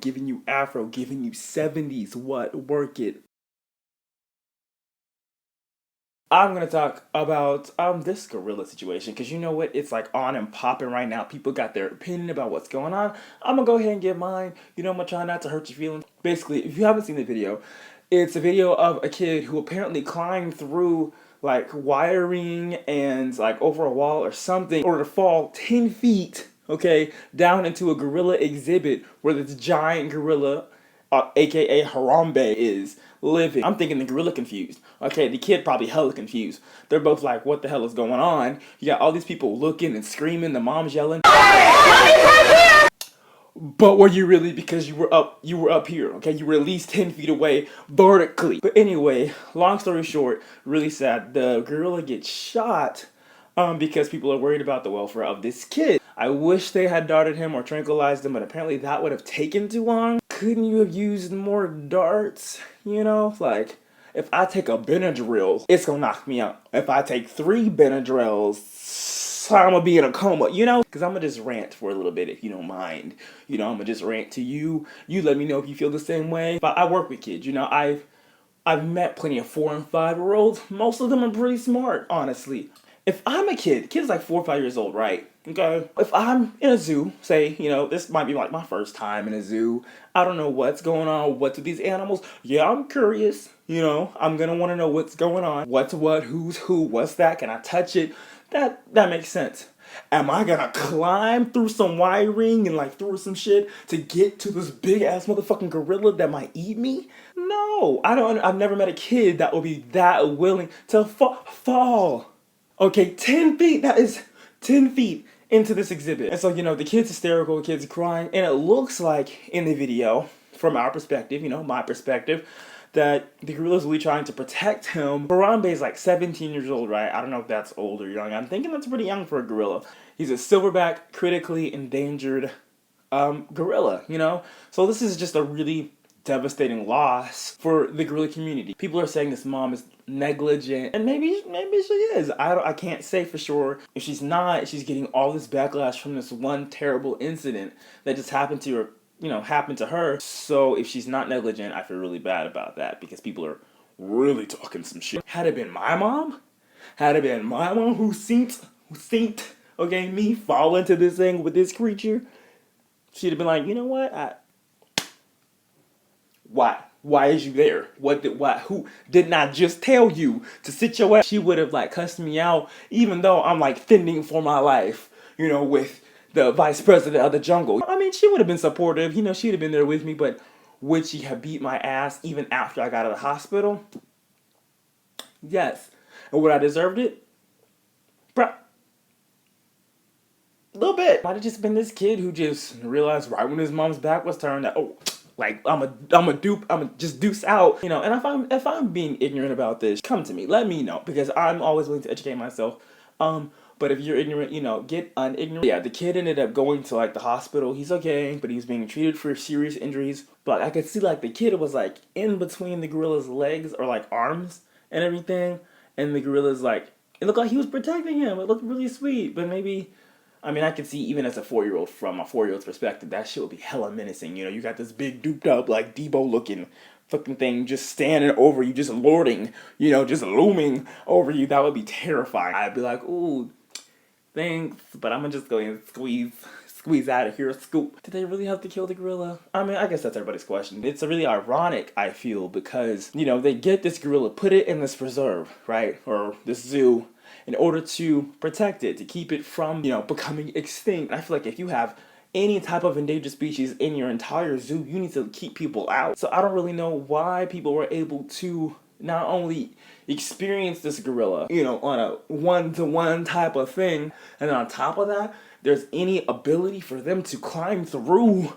giving you Afro, giving you 70s, what, work it. I'm gonna talk about this gorilla situation because you know what, it's like on and popping right now. People got their opinion about what's going on. I'm gonna go ahead and give mine. You know, I'm gonna try not to hurt your feelings. Basically, if you haven't seen the video, it's a video of a kid who apparently climbed through like wiring and like over a wall or something, or to fall 10 feet, okay, down into a gorilla exhibit where this giant gorilla, aka Harambe, is living. I'm thinking the gorilla confused. Okay, the kid probably hella confused. They're both like, what the hell is going on? You got all these people looking and screaming, the mom's yelling. But were you really? Because you were up here, okay? You were at least 10 feet away vertically. But anyway, long story short, really sad. The gorilla gets shot because people are worried about the welfare of this kid. I wish they had darted him or tranquilized him, but apparently that would have taken too long. Couldn't you have used more darts? You know, like, if I take a Benadryl, it's gonna knock me out. If I take 3 Benadryls, I'm gonna be in a coma, you know? Because I'm gonna just rant for a little bit if you don't mind. You know, I'm gonna just rant to you. You let me know if you feel the same way. But I work with kids, you know, I've met plenty of 4 and 5-year-olds. Most of them are pretty smart, honestly. If I'm a kid's like 4 or 5 years old, right? Okay. If I'm in a zoo, say, you know, this might be like my first time in a zoo. I don't know what's going on. What's with these animals? Yeah, I'm curious. You know, I'm gonna want to know what's going on. What's what? Who's who? What's that? Can I touch it? That makes sense. Am I gonna climb through some wiring and like through some shit to get to this big ass motherfucking gorilla that might eat me? No, I don't. I've never met a kid that will be that willing to fall. Okay, 10 feet. That is 10 feet into this exhibit. And so, you know, the kid's hysterical, the kid's crying, and it looks like in the video, from our perspective, you know, my perspective, that the gorilla's really trying to protect him. Harambe is like 17 years old, right? I don't know if that's old or young. I'm thinking that's pretty young for a gorilla. He's a silverback, critically endangered gorilla, you know? So this is just a really devastating loss for the gorilla community. People are saying this mom is negligent, and maybe she is. I can't say for sure. If she's not, she's getting all this backlash from this one terrible incident that just happened to her, you know, happened to her. So if she's not negligent, I feel really bad about that because people are really talking some shit. Had it been my mom, who seen, okay, me fall into this thing with this creature, she'd have been like, you know what, why? Why is you there? Who did not just tell you to sit your ass? She would have like cussed me out, even though I'm like fending for my life, you know, with the vice president of the jungle. I mean, she would have been supportive, you know, she'd have been there with me, but would she have beat my ass even after I got out of the hospital? Yes. And would I deserved it? Bruh. A little bit. Might have just been this kid who just realized right when his mom's back was turned that, oh, like I'm a just deuce out, you know. And if I'm being ignorant about this, come to me, let me know, because I'm always willing to educate myself. But if you're ignorant, you know, get unignorant. Yeah, the kid ended up going to like the hospital. He's okay, but he was being treated for serious injuries. But I could see like the kid was like in between the gorilla's legs or like arms and everything, and the gorilla's like, it looked like he was protecting him. It looked really sweet, but maybe. I mean, I can see even as a 4-year-old, from a 4-year-old's perspective, that shit would be hella menacing. You know, you got this big duped up, like Debo looking fucking thing just standing over you, just lording, you know, just looming over you. That would be terrifying. I'd be like, ooh, thanks, but I'm gonna just go and squeeze out of here, scoop. Did they really have to kill the gorilla? I mean, I guess that's everybody's question. It's really ironic, I feel, because, you know, they get this gorilla, put it in this preserve, right, or this zoo, in order to protect it, to keep it from, you know, becoming extinct. I feel like if you have any type of endangered species in your entire zoo, you need to keep people out. So I don't really know why people were able to not only experience this gorilla, you know, on a one-to-one type of thing, and on top of that, there's any ability for them to climb through,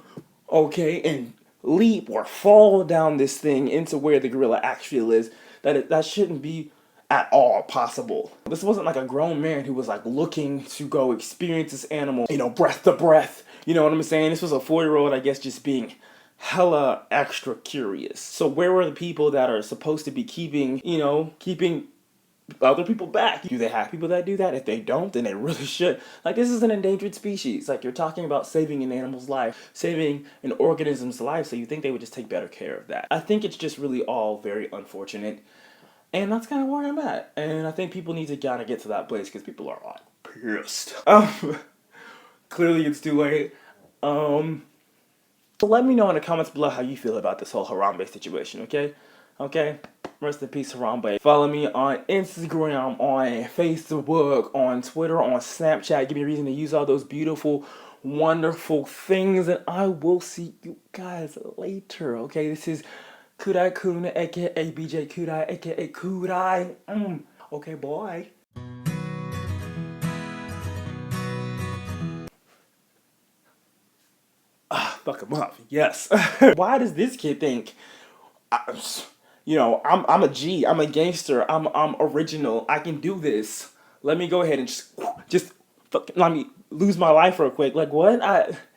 okay, and leap or fall down this thing into where the gorilla actually lives. That shouldn't be at all possible. This wasn't like a grown man who was like looking to go experience this animal, you know, breath to breath. You know what I'm saying? This was a 4-year-old, I guess, just being hella extra curious. So where were the people that are supposed to be keeping other people back. Do they have people that do that? If they don't, then they really should. Like, this is an endangered species. Like, you're talking about saving an animal's life, saving an organism's life, so you think they would just take better care of that. I think it's just really all very unfortunate. And that's kind of where I'm at. And I think people need to kind of get to that place because people are like pissed. Clearly it's too late. So let me know in the comments below how you feel about this whole Harambe situation, okay? Okay? Rest in peace, Harambe. Follow me on Instagram, on Facebook, on Twitter, on Snapchat. Give me a reason to use all those beautiful, wonderful things. And I will see you guys later, okay? This is Kudai Kun, aka BJ Kudai, aka Kudai. Okay, boy. Fuck him up, yes. Why does this kid think, I'm a G, I'm a gangster, I'm original, I can do this. Let me go ahead and just fucking let me lose my life real quick. Like what?